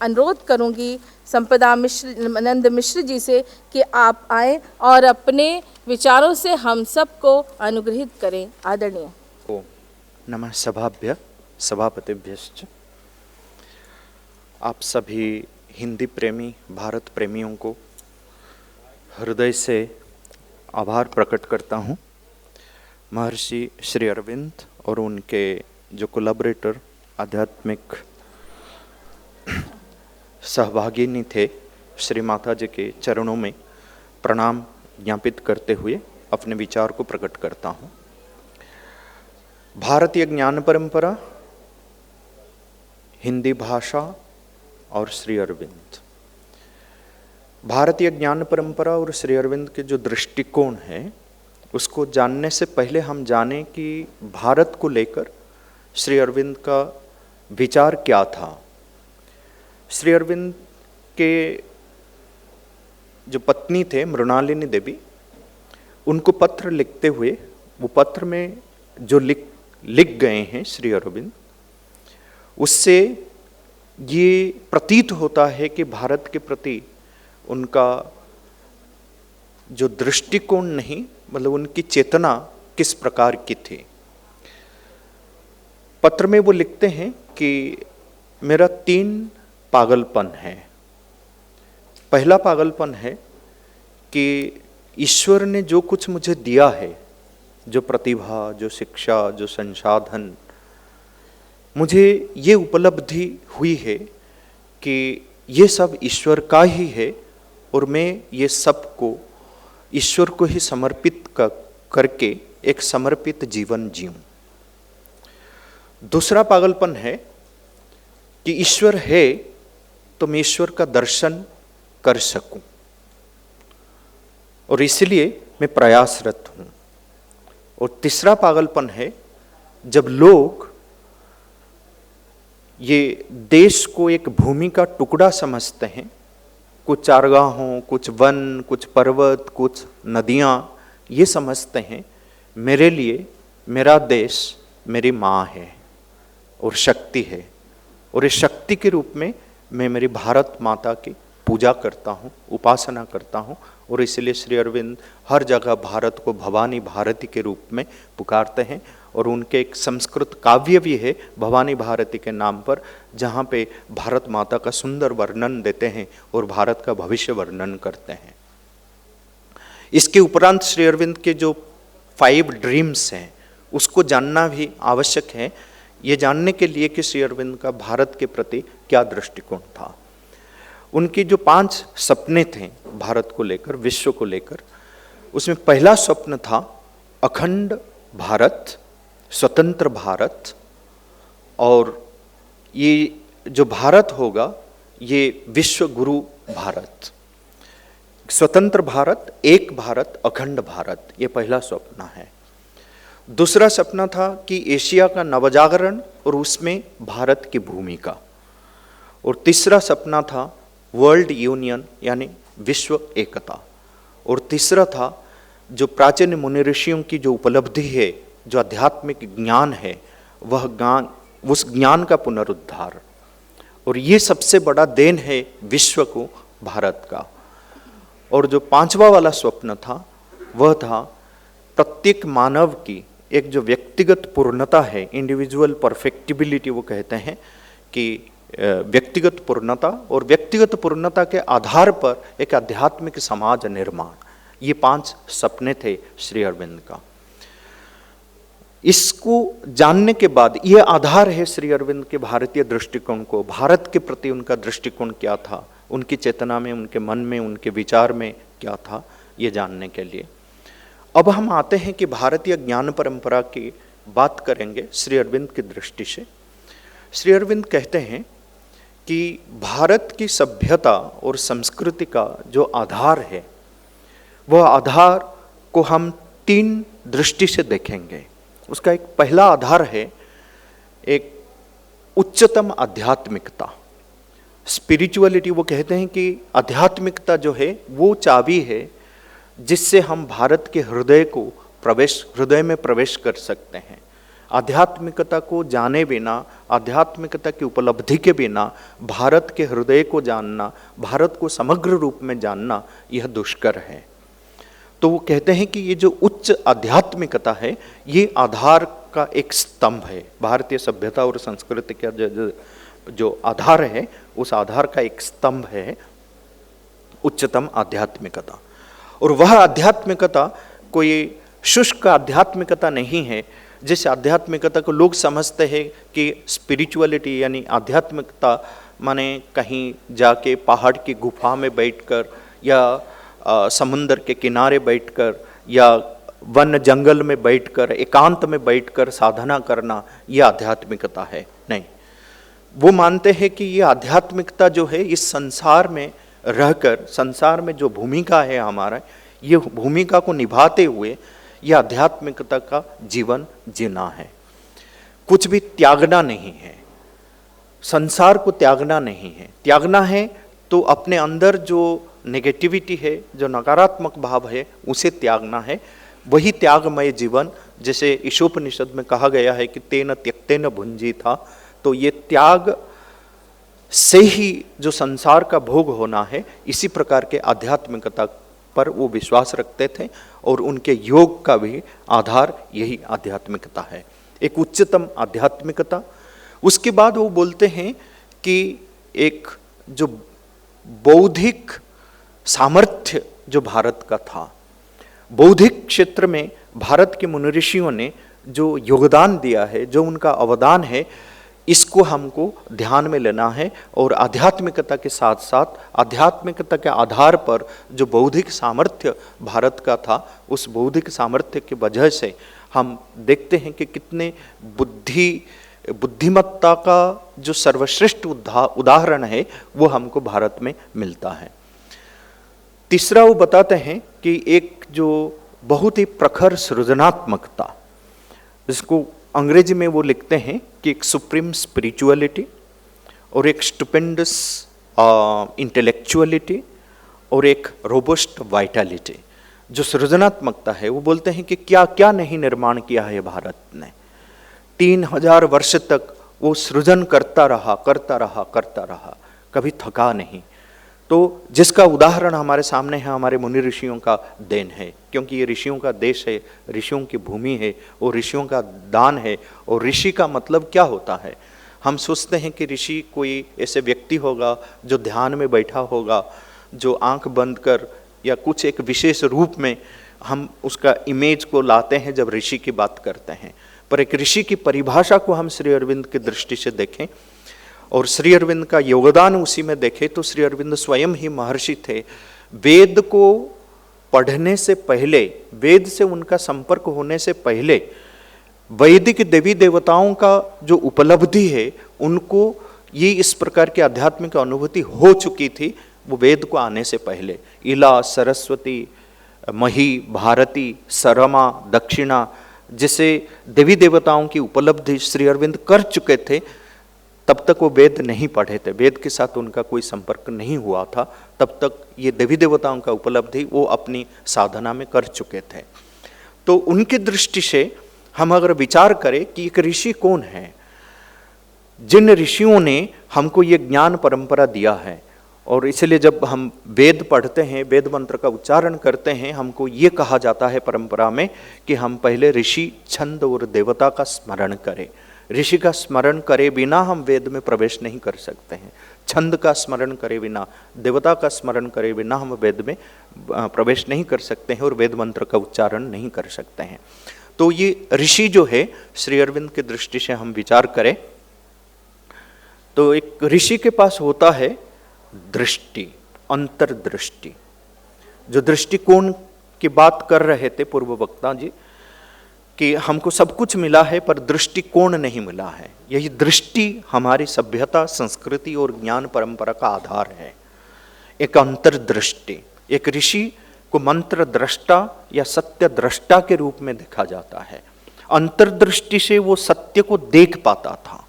अनुरोध करूंगी संपदा नंद मिश्र जी से कि आप आएं और अपने विचारों से हम सबको अनुग्रहित करें। आदरणीय। ओम नमः सभाभ्य सभापतिभ्यश्च। आप सभी हिंदी प्रेमी भारत प्रेमियों को हृदय से आभार प्रकट करता हूँ। महर्षि श्री अरविंद और उनके जो कोलैबोरेटर आध्यात्मिक सहभागिनी थे, श्री माता जी के चरणों में प्रणाम ज्ञापित करते हुए अपने विचार को प्रकट करता हूँ। भारतीय ज्ञान परंपरा, हिंदी भाषा और श्री अरविंद। भारतीय ज्ञान परंपरा और श्री अरविंद के जो दृष्टिकोण है उसको जानने से पहले हम जानें कि भारत को लेकर श्री अरविंद का विचार क्या था। श्री अरविंद के जो पत्नी थे मृणालिनी देवी, उनको पत्र लिखते हुए वो पत्र में जो लिख गए हैं श्री अरविंद, उससे ये प्रतीत होता है कि भारत के प्रति उनका जो दृष्टिकोण नहीं, मतलब उनकी चेतना किस प्रकार की थी। पत्र में वो लिखते हैं कि मेरा 3 पागलपन है। पहला पागलपन है कि ईश्वर ने जो कुछ मुझे दिया है, जो प्रतिभा, जो शिक्षा, जो संसाधन, मुझे ये उपलब्धि हुई है कि ये सब ईश्वर का ही है और मैं ये सब को ईश्वर को ही समर्पित करके एक समर्पित जीवन जीऊं। दूसरा पागलपन है कि ईश्वर है तो मैं ईश्वर का दर्शन कर सकूं और इसलिए मैं प्रयासरत हूं। और तीसरा पागलपन है जब लोग ये देश को एक भूमि का टुकड़ा समझते हैं, कुछ चारगाहों, कुछ वन, कुछ पर्वत, कुछ नदियां, ये समझते हैं। मेरे लिए मेरा देश मेरी माँ है और शक्ति है, और इस शक्ति के रूप में मैं मेरी भारत माता की पूजा करता हूँ, उपासना करता हूँ। और इसलिए श्री अरविंद हर जगह भारत को भवानी भारती के रूप में पुकारते हैं। और उनके एक संस्कृत काव्य भी है भवानी भारती के नाम पर, जहाँ पे भारत माता का सुंदर वर्णन देते हैं और भारत का भविष्य वर्णन करते हैं। इसके उपरांत श्री अरविंद के जो 5 ड्रीम्स हैं उसको जानना भी आवश्यक है, ये जानने के लिए कि श्री अरविंद का भारत के प्रति क्या दृष्टिकोण था। उनके जो 5 सपने थे भारत को लेकर, विश्व को लेकर, उसमें पहला स्वप्न था अखंड भारत, स्वतंत्र भारत, और ये जो भारत होगा ये विश्व गुरु भारत। स्वतंत्र भारत, एक भारत, अखंड भारत, ये पहला स्वप्न है। दूसरा सपना था कि एशिया का नवजागरण और उसमें भारत की भूमिका। और तीसरा सपना था वर्ल्ड यूनियन, यानी विश्व एकता। और तीसरा था जो प्राचीन मुनि ऋषियों की जो उपलब्धि है, जो आध्यात्मिक ज्ञान है, वह ज्ञान, उस ज्ञान का पुनरुद्धार। और ये सबसे बड़ा देन है विश्व को भारत का। और जो 5वां वाला स्वप्न था वह था प्रत्येक मानव की एक जो व्यक्तिगत पूर्णता है, इंडिविजुअल परफेक्टिबिलिटी, वो कहते हैं कि व्यक्तिगत पूर्णता, और व्यक्तिगत पूर्णता के आधार पर एक आध्यात्मिक समाज निर्माण। ये 5 सपने थे श्री अरविंद का। इसको जानने के बाद ये आधार है श्री अरविंद के भारतीय दृष्टिकोण को, भारत के प्रति उनका दृष्टिकोण क्या था, उनकी चेतना में, उनके मन में, उनके विचार में क्या था, ये जानने के लिए। अब हम आते हैं कि भारतीय ज्ञान परंपरा की बात करेंगे श्री अरविंद की दृष्टि से। श्री अरविंद कहते हैं कि भारत की सभ्यता और संस्कृति का जो आधार है, वह आधार को हम 3 दृष्टि से देखेंगे। उसका एक पहला आधार है एक उच्चतम आध्यात्मिकता, स्पिरिचुअलिटी। वो कहते हैं कि आध्यात्मिकता जो है वो चाबी है जिससे हम भारत के हृदय में प्रवेश कर सकते हैं। आध्यात्मिकता को जाने बिना, आध्यात्मिकता की उपलब्धि के बिना भारत के हृदय को जानना, भारत को समग्र रूप में जानना यह दुष्कर है। तो वो कहते हैं कि ये जो उच्च आध्यात्मिकता है ये आधार का एक स्तंभ है। भारतीय सभ्यता और संस्कृति का जो आधार है उस आधार का एक स्तंभ है उच्चतम आध्यात्मिकता। और वह आध्यात्मिकता कोई शुष्क आध्यात्मिकता नहीं है, जिस आध्यात्मिकता को लोग समझते हैं कि स्पिरिचुअलिटी यानी आध्यात्मिकता माने कहीं जाके पहाड़ की गुफा में बैठकर या समुंदर के किनारे बैठकर या वन जंगल में बैठकर एकांत में बैठकर साधना करना, यह आध्यात्मिकता है। नहीं, वो मानते हैं कि ये आध्यात्मिकता जो है इस संसार में रहकर, संसार में जो भूमिका है हमारा, ये भूमिका को निभाते हुए यह आध्यात्मिकता का जीवन जीना है। कुछ भी त्यागना नहीं है, संसार को त्यागना नहीं है। त्यागना है तो अपने अंदर जो नेगेटिविटी है, जो नकारात्मक भाव है, उसे त्यागना है। वही त्यागमय जीवन, जैसे ईशोपनिषद में कहा गया है कि तेन त्यक्तेन भुंजी था, तो ये त्याग से ही जो संसार का भोग होना है, इसी प्रकार के आध्यात्मिकता पर वो विश्वास रखते थे और उनके योग का भी आधार यही आध्यात्मिकता है, एक उच्चतम आध्यात्मिकता। उसके बाद वो बोलते हैं कि एक जो बौद्धिक सामर्थ्य जो भारत का था, बौद्धिक क्षेत्र में भारत के मुनि ऋषियों ने जो योगदान दिया है, जो उनका अवदान है, इसको हमको ध्यान में लेना है। और आध्यात्मिकता के साथ साथ आध्यात्मिकता के आधार पर जो बौद्धिक सामर्थ्य भारत का था, उस बौद्धिक सामर्थ्य की वजह से हम देखते हैं कि कितने बुद्धिमत्ता का जो सर्वश्रेष्ठ उदाहरण है वो हमको भारत में मिलता है। तीसरा वो बताते हैं कि एक जो बहुत ही प्रखर सृजनात्मकता, जिसको अंग्रेजी में वो लिखते हैं कि एक सुप्रीम स्पिरिचुअलिटी और एक स्टुपेंडस इंटेलेक्चुअलिटी और एक रोबस्ट वाइटलिटी, जो सृजनात्मकता है, वो बोलते हैं कि क्या क्या नहीं निर्माण किया है भारत ने। 3000 वर्ष तक वो सृजन करता रहा, कभी थका नहीं। तो जिसका उदाहरण हमारे सामने है, हमारे मुनि ऋषियों का देन है, क्योंकि ये ऋषियों का देश है, ऋषियों की भूमि है और ऋषियों का दान है। और ऋषि का मतलब क्या होता है? हम सोचते हैं कि ऋषि कोई ऐसे व्यक्ति होगा जो ध्यान में बैठा होगा, जो आंख बंद कर या कुछ एक विशेष रूप में हम उसका इमेज को लाते हैं जब ऋषि की बात करते हैं। पर एक ऋषि की परिभाषा को हम श्री अरविंद की दृष्टि से देखें और श्री अरविंद का योगदान उसी में देखें, तो श्री अरविंद स्वयं ही महर्षि थे। वेद को पढ़ने से पहले, वेद से उनका संपर्क होने से पहले, वैदिक देवी देवताओं का जो उपलब्धि है, उनको ये इस प्रकार की आध्यात्मिक अनुभूति हो चुकी थी वो वेद को आने से पहले। इला, सरस्वती, मही, भारती, सरमा, दक्षिणा जैसे देवी देवताओं की उपलब्धि श्री अरविंद कर चुके थे। तब तक वो वेद नहीं पढ़े थे, वेद के साथ उनका कोई संपर्क नहीं हुआ था। तब तक ये देवी देवताओं का उपलब्धि वो अपनी साधना में कर चुके थे। तो उनकी दृष्टि से हम अगर विचार करें कि एक ऋषि कौन है, जिन ऋषियों ने हमको ये ज्ञान परंपरा दिया है, और इसलिए जब हम वेद पढ़ते हैं, वेद मंत्र का उच्चारण करते हैं, हमको ये कहा जाता है परंपरा में कि हम पहले ऋषि, छंद और देवता का स्मरण करें। ऋषि का स्मरण करे बिना हम वेद में प्रवेश नहीं कर सकते हैं। छंद का स्मरण करे बिना, देवता का स्मरण करे बिना हम वेद में प्रवेश नहीं कर सकते हैं और वेद मंत्र का उच्चारण नहीं कर सकते हैं। तो ये ऋषि जो है, श्री अरविंद की दृष्टि से हम विचार करें तो एक ऋषि के पास होता है दृष्टि, अंतर्दृष्टि। जो दृष्टिकोण की बात कर रहे थे पूर्व वक्ता जी कि हमको सब कुछ मिला है पर दृष्टिकोण नहीं मिला है। यही दृष्टि हमारी सभ्यता, संस्कृति और ज्ञान परंपरा का आधार है। एक अंतर्दृष्टि, एक ऋषि को मंत्र दृष्टा या सत्य दृष्टा के रूप में देखा जाता है। अंतर्दृष्टि से वो सत्य को देख पाता था,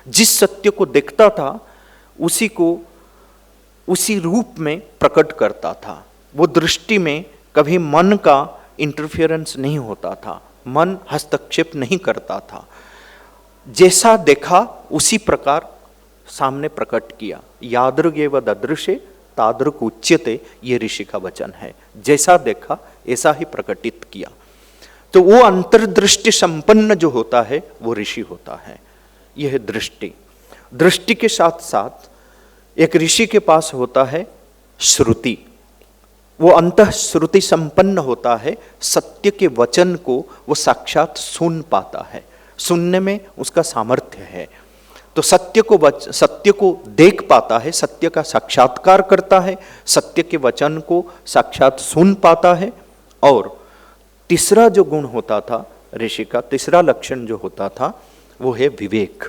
जिस सत्य को देखता था उसी को उसी रूप में प्रकट करता था। वो दृष्टि में कभी मन का इंटरफेरेंस नहीं होता था, मन हस्तक्षेप नहीं करता था। जैसा देखा उसी प्रकार सामने प्रकट किया। यादृगेव ददृशे तादृक उच्यते, ये ऋषि का वचन है। जैसा देखा ऐसा ही प्रकटित किया। तो वो अंतर्दृष्टि संपन्न जो होता है वो ऋषि होता है। यह दृष्टि, दृष्टि के साथ साथ एक ऋषि के पास होता है श्रुति। वो अंतः श्रुति संपन्न होता है। सत्य के वचन को वो साक्षात सुन पाता है, सुनने में उसका सामर्थ्य है। तो सत्य को देख पाता है, सत्य का साक्षात्कार करता है, सत्य के वचन को साक्षात सुन पाता है। और तीसरा जो गुण होता था ऋषि का, तीसरा लक्षण जो होता था वो है विवेक।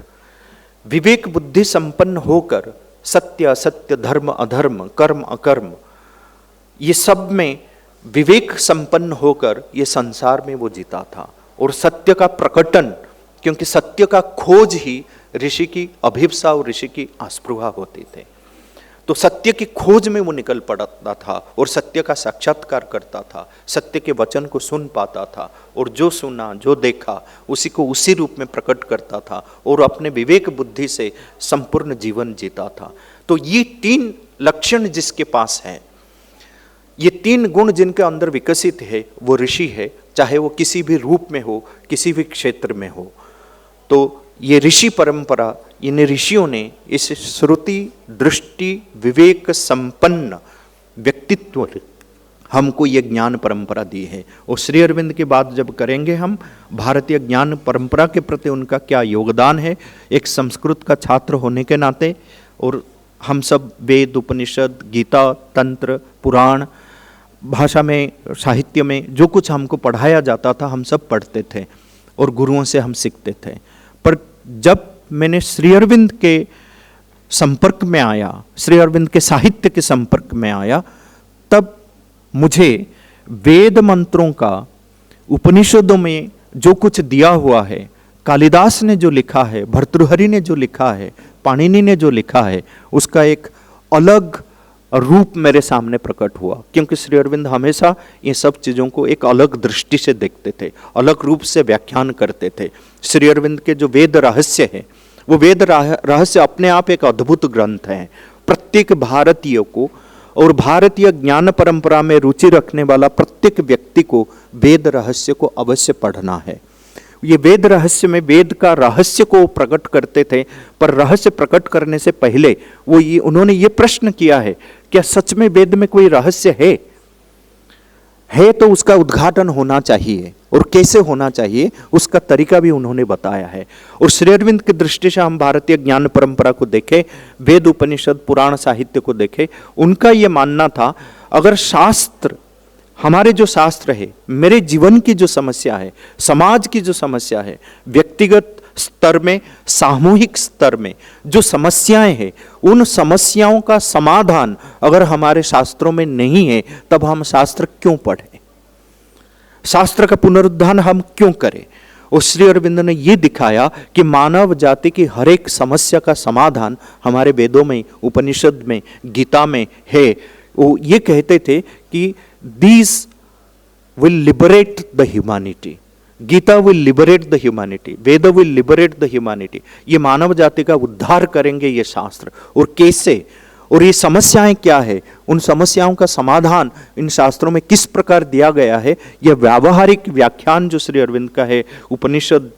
विवेक बुद्धि संपन्न होकर सत्य असत्य, धर्म अधर्म, कर्म अकर्म, ये सब में विवेक संपन्न होकर ये संसार में वो जीता था। और सत्य का प्रकटन, क्योंकि सत्य का खोज ही ऋषि की अभिप्सा और ऋषि की आस्पृहा होती थी, तो सत्य की खोज में वो निकल पड़ता था और सत्य का साक्षात्कार करता था, सत्य के वचन को सुन पाता था और जो सुना जो देखा उसी को उसी रूप में प्रकट करता था और अपने विवेक बुद्धि से संपूर्ण जीवन जीता था। तो ये तीन लक्षण जिसके पास है, ये तीन गुण जिनके अंदर विकसित है वो ऋषि है, चाहे वो किसी भी रूप में हो, किसी भी क्षेत्र में हो। तो ये ऋषि परंपरा, इन ऋषियों ने इस श्रुति दृष्टि विवेक संपन्न व्यक्तित्व हमको ये ज्ञान परंपरा दी है। और श्री अरविंद की बात जब करेंगे हम, भारतीय ज्ञान परंपरा के प्रति उनका क्या योगदान है, एक संस्कृत का छात्र होने के नाते, और हम सब वेद उपनिषद गीता तंत्र पुराण भाषा में साहित्य में जो कुछ हमको पढ़ाया जाता था हम सब पढ़ते थे और गुरुओं से हम सीखते थे। पर जब मैंने श्री अरविंद के संपर्क में आया, श्री अरविंद के साहित्य के संपर्क में आया, तब मुझे वेद मंत्रों का उपनिषदों में जो कुछ दिया हुआ है, कालिदास ने जो लिखा है, भर्तृहरि ने जो लिखा है, पाणिनि ने जो लिखा है, उसका एक अलग रूप मेरे सामने प्रकट हुआ। क्योंकि श्री अरविंद हमेशा ये सब चीज़ों को एक अलग दृष्टि से देखते थे, अलग रूप से व्याख्यान करते थे। श्री अरविंद के जो वेद रहस्य है, वो वेद रहस्य अपने आप एक अद्भुत ग्रंथ है। प्रत्येक भारतीय को और भारतीय ज्ञान परंपरा में रुचि रखने वाला प्रत्येक व्यक्ति को वेद रहस्य को अवश्य पढ़ना है। ये वेद रहस्य में वेद का रहस्य को प्रकट करते थे, पर रहस्य प्रकट करने से पहले उन्होंने ये प्रश्न किया है, क्या सच में वेद में कोई रहस्य है तो उसका उद्घाटन होना चाहिए, और कैसे होना चाहिए उसका तरीका भी उन्होंने बताया है। और श्री अरविंद की दृष्टि से हम भारतीय ज्ञान परंपरा को देखें, वेद उपनिषद पुराण साहित्य को देखें, उनका ये मानना था, अगर शास्त्र, हमारे जो शास्त्र है, मेरे जीवन की जो समस्या है, समाज की जो समस्या है, व्यक्तिगत स्तर में, सामूहिक स्तर में जो समस्याएं हैं, उन समस्याओं का समाधान अगर हमारे शास्त्रों में नहीं है, तब हम शास्त्र क्यों पढ़ें, शास्त्र का पुनरुद्धान हम क्यों करें। और श्री अरविंद ने ये दिखाया कि मानव जाति की हर एक समस्या का समाधान हमारे वेदों में, उपनिषद में, गीता में है। वो ये कहते थे कि these will liberate the humanity, Gita will liberate the humanity, Veda will liberate the humanity। ये मानव जाति का उद्धार करेंगे ये शास्त्र। और कैसे, और ये समस्याएं क्या है, उन समस्याओं का समाधान इन शास्त्रों में किस प्रकार दिया गया है, यह व्यावहारिक व्याख्यान जो श्री अरविंद का है, उपनिषद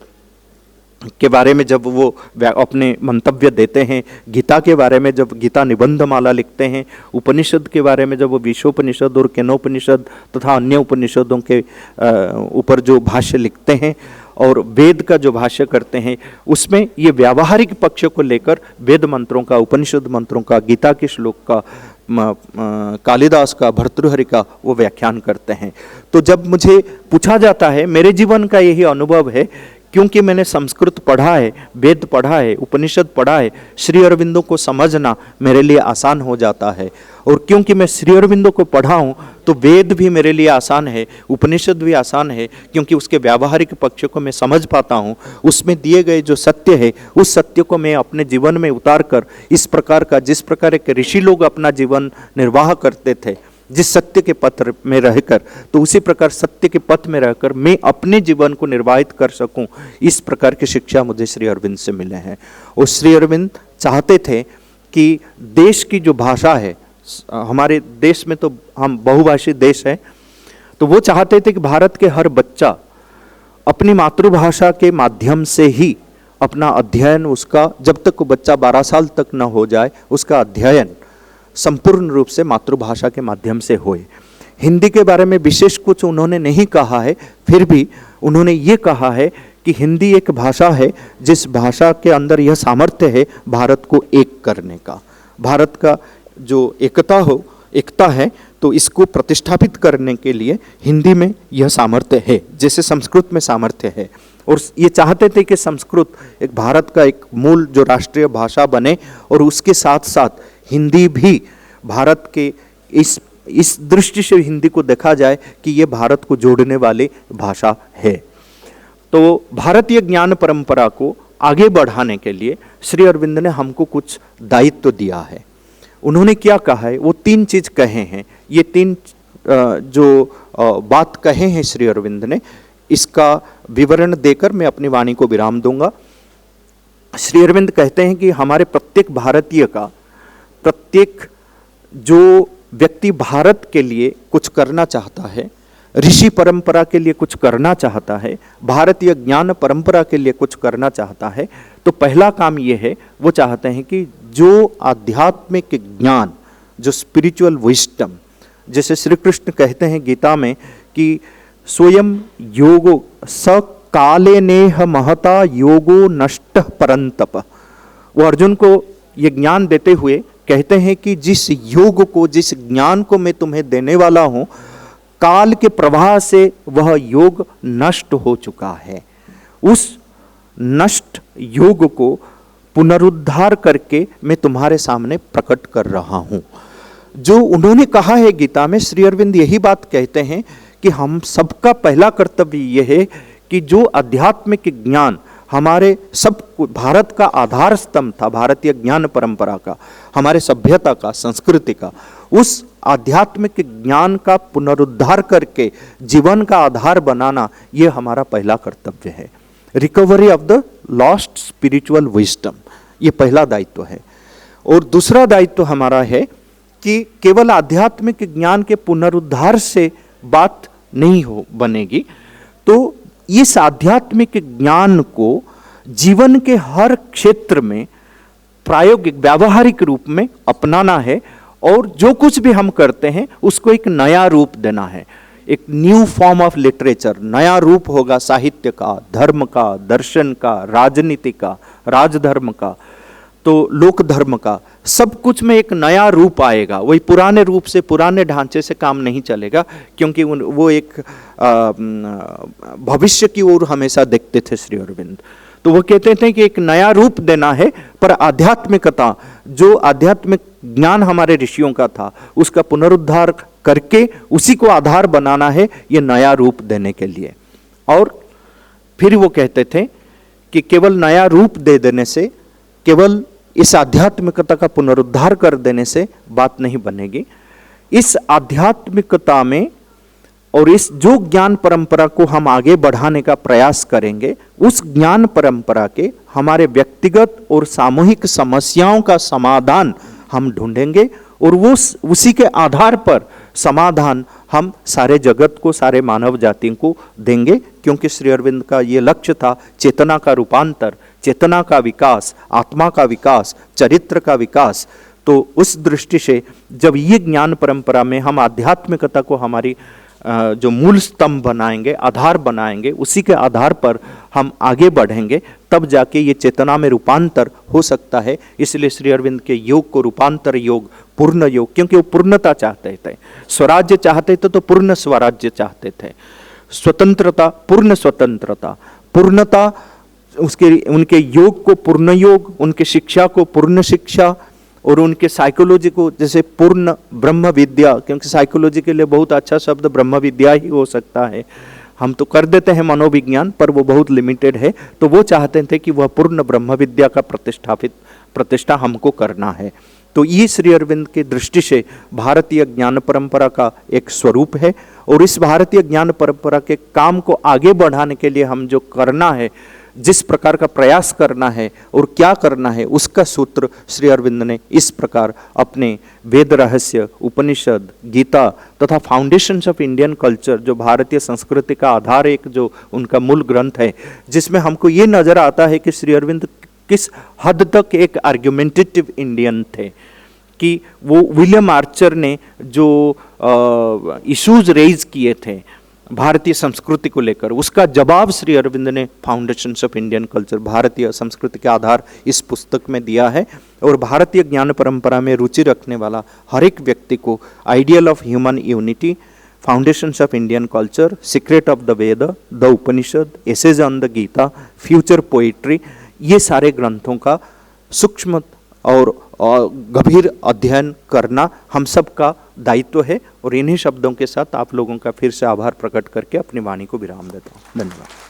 के बारे में जब वो अपने मंतव्य देते हैं, गीता के बारे में जब गीता निबंध माला लिखते हैं, उपनिषद के बारे में जब वो विश्वोपनिषद और केनोपनिषद तथा अन्य उपनिषदों के ऊपर जो भाष्य लिखते हैं और वेद का जो भाष्य करते हैं, उसमें ये व्यावहारिक पक्ष को लेकर वेद मंत्रों का, उपनिषद मंत्रों का, गीता के श्लोक का, कालिदास का, भर्तृहरि का वो व्याख्यान करते हैं। तो जब मुझे पूछा जाता है, मेरे जीवन का यही अनुभव है, क्योंकि मैंने संस्कृत पढ़ा है, वेद पढ़ा है, उपनिषद पढ़ा है, श्री अरविंदों को समझना मेरे लिए आसान हो जाता है। और क्योंकि मैं श्री अरविंदों को पढ़ा हूँ, तो वेद भी मेरे लिए आसान है, उपनिषद भी आसान है, क्योंकि उसके व्यावहारिक पक्ष को मैं समझ पाता हूँ। उसमें दिए गए जो सत्य है, उस सत्य को मैं अपने जीवन में उतार कर इस प्रकार का, जिस प्रकार के ऋषि लोग अपना जीवन निर्वाह करते थे, जिस सत्य के पथ में रहकर, तो उसी प्रकार सत्य के पथ में रहकर मैं अपने जीवन को निर्वाहित कर सकूं, इस प्रकार की शिक्षा मुझे श्री अरविंद से मिले हैं। और श्री अरविंद चाहते थे कि देश की जो भाषा है, हमारे देश में तो हम बहुभाषी देश है, तो वो चाहते थे कि भारत के हर बच्चा अपनी मातृभाषा के माध्यम से ही अपना अध्ययन, उसका जब तक वो बच्चा 12 साल तक न हो जाए, उसका अध्ययन संपूर्ण रूप से मातृभाषा के माध्यम से होए। हिंदी के बारे में विशेष कुछ उन्होंने नहीं कहा है, फिर भी उन्होंने ये कहा है कि हिंदी एक भाषा है जिस भाषा के अंदर यह सामर्थ्य है भारत को एक करने का, भारत का जो एकता है, तो इसको प्रतिष्ठापित करने के लिए हिंदी में यह सामर्थ्य है, जैसे संस्कृत में सामर्थ्य है। और ये चाहते थे कि संस्कृत एक भारत का एक मूल जो राष्ट्रीय भाषा बने, और उसके साथ साथ हिंदी भी भारत के इस दृष्टि से हिंदी को देखा जाए कि ये भारत को जोड़ने वाली भाषा है। तो भारतीय ज्ञान परंपरा को आगे बढ़ाने के लिए श्री अरविंद ने हमको कुछ दायित्व दिया है। उन्होंने क्या कहा है, वो 3 चीज कहे हैं। ये 3 जो बात कहे हैं श्री अरविंद ने, इसका विवरण देकर मैं अपनी वाणी को विराम दूंगा। श्री अरविंद कहते हैं कि हमारे प्रत्येक भारतीय का, प्रत्येक जो व्यक्ति भारत के लिए कुछ करना चाहता है, ऋषि परंपरा के लिए कुछ करना चाहता है, भारतीय ज्ञान परंपरा के लिए कुछ करना चाहता है, तो पहला काम ये है, वो चाहते हैं कि जो आध्यात्मिक ज्ञान, जो स्पिरिचुअल विजडम, जैसे श्री कृष्ण कहते हैं गीता में कि स्वयं योगो स काले नेह महता योगो नष्ट परंतप। वो अर्जुन को ये ज्ञान देते हुए कहते हैं कि जिस योग को, जिस ज्ञान को मैं तुम्हें देने वाला हूं, काल के प्रवाह से वह योग नष्ट हो चुका है। उस नष्ट योग को पुनरुद्धार करके मैं तुम्हारे सामने प्रकट कर रहा हूं। जो उन्होंने कहा है गीता में, श्री अरविंद यही बात कहते हैं कि हम सबका पहला कर्तव्य यह है कि जो आध्यात्मिक ज्ञान हमारे सब भारत का आधार स्तंभ था, भारतीय ज्ञान परंपरा का, हमारे सभ्यता का, संस्कृति का, उस आध्यात्मिक ज्ञान का पुनरुद्धार करके जीवन का आधार बनाना, ये हमारा पहला कर्तव्य है। Recovery of the lost spiritual wisdom, ये पहला दायित्व है। और दूसरा दायित्व हमारा है कि केवल आध्यात्मिक ज्ञान के पुनरुद्धार से बात नहीं हो बनेगी, तो इस आध्यात्मिक ज्ञान को जीवन के हर क्षेत्र में प्रायोगिक व्यावहारिक रूप में अपनाना है, और जो कुछ भी हम करते हैं उसको एक नया रूप देना है, एक न्यू फॉर्म ऑफ लिटरेचर, नया रूप होगा साहित्य का, धर्म का, दर्शन का, राजनीति का, राजधर्म का, तो लोक धर्म का, सब कुछ में एक नया रूप आएगा। वही पुराने रूप से, पुराने ढांचे से काम नहीं चलेगा, क्योंकि वो एक भविष्य की ओर हमेशा देखते थे श्री अरविंद। तो वो कहते थे कि एक नया रूप देना है, पर आध्यात्मिकता, जो आध्यात्मिक ज्ञान हमारे ऋषियों का था, उसका पुनरुद्धार करके उसी को आधार बनाना है, ये नया रूप देने के लिए। और फिर वो कहते थे कि केवल नया रूप दे देने से, केवल इस आध्यात्मिकता का पुनरुद्धार कर देने से बात नहीं बनेगी। इस आध्यात्मिकता में और इस जो ज्ञान परंपरा को हम आगे बढ़ाने का प्रयास करेंगे, उस ज्ञान परंपरा के हमारे व्यक्तिगत और सामूहिक समस्याओं का समाधान हम ढूंढेंगे, और वो उसी के आधार पर समाधान हम सारे जगत को, सारे मानव जाति को देंगे। क्योंकि श्री अरविंद का ये लक्ष्य था चेतना का रूपांतर, चेतना का विकास, आत्मा का विकास, चरित्र का विकास। तो उस दृष्टि से जब ये ज्ञान परंपरा में हम आध्यात्मिकता को हमारी जो मूल स्तंभ बनाएंगे, आधार बनाएंगे, उसी के आधार पर हम आगे बढ़ेंगे, तब जाके ये चेतना में रूपांतर हो सकता है। इसलिए श्री अरविंद के योग को रूपांतर योग, पूर्ण योग, क्योंकि वो पूर्णता चाहते थे, स्वराज्य चाहते थे तो पूर्ण स्वराज्य चाहते थे, स्वतंत्रता, पूर्ण स्वतंत्रता, पूर्णता, उनके योग को पूर्ण योग, उनके शिक्षा को पूर्ण शिक्षा, और उनके साइकोलॉजी को जैसे पूर्ण ब्रह्म विद्या, क्योंकि साइकोलॉजी के लिए बहुत अच्छा शब्द ब्रह्म विद्या ही हो सकता है। हम तो कर देते हैं मनोविज्ञान, पर वो बहुत लिमिटेड है। तो वो चाहते थे कि वह पूर्ण ब्रह्म विद्या का प्रतिष्ठा हमको करना है। तो तो ये श्री अरविंद की दृष्टि से भारतीय ज्ञान परंपरा का एक स्वरूप है। और इस भारतीय ज्ञान परंपरा के काम को आगे बढ़ाने के लिए हम जो करना है, जिस प्रकार का प्रयास करना है और क्या करना है, उसका सूत्र श्री अरविंद ने इस प्रकार अपने वेद रहस्य, उपनिषद, गीता तथा फाउंडेशंस ऑफ इंडियन कल्चर, जो भारतीय संस्कृति का आधार, एक जो उनका मूल ग्रंथ है, जिसमें हमको ये नजर आता है कि श्री अरविंद किस हद तक एक आर्ग्यूमेंटेटिव इंडियन थे, कि वो विलियम आर्चर ने जो इश्यूज रेज किए थे भारतीय संस्कृति को लेकर, उसका जवाब श्री अरविंद ने फाउंडेशंस ऑफ इंडियन कल्चर, भारतीय संस्कृति के आधार, इस पुस्तक में दिया है। और भारतीय ज्ञान परंपरा में रुचि रखने वाला हर एक व्यक्ति को ideal of human unity, foundations of Indian culture, secret of the Veda, the Upanishad, essays on the Gita, future poetry, ये सारे ग्रंथों का सूक्ष्म और गंभीर अध्ययन करना हम सब का दायित्व है। और इन्हीं शब्दों के साथ आप लोगों का फिर से आभार प्रकट करके अपनी वाणी को विराम देता हूँ। धन्यवाद।